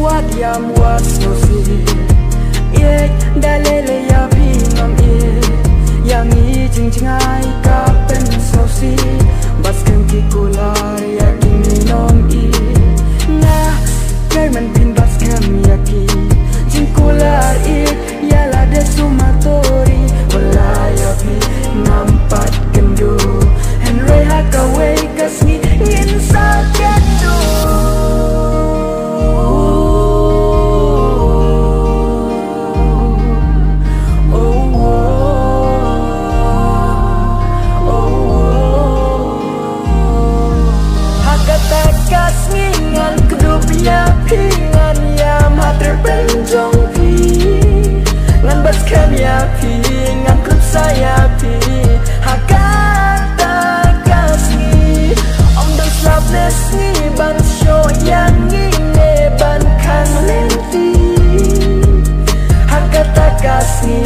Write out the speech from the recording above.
Yam was no see, yeah, dalele ya pingam yang jing jingai kapen so see, baskan kikular ya kini nom nah, kerman pin baskan yaki, jingkular ya lade sumatori, walaya pi nampat kendu, Henry hakawe kasni ngin sakendo. Pingan yam hater penjong pi ngan baskan ya pi ngan klub saya pi hakata kasni om dan slapless ni ban show yang ngine ban kan lenti hakata kasni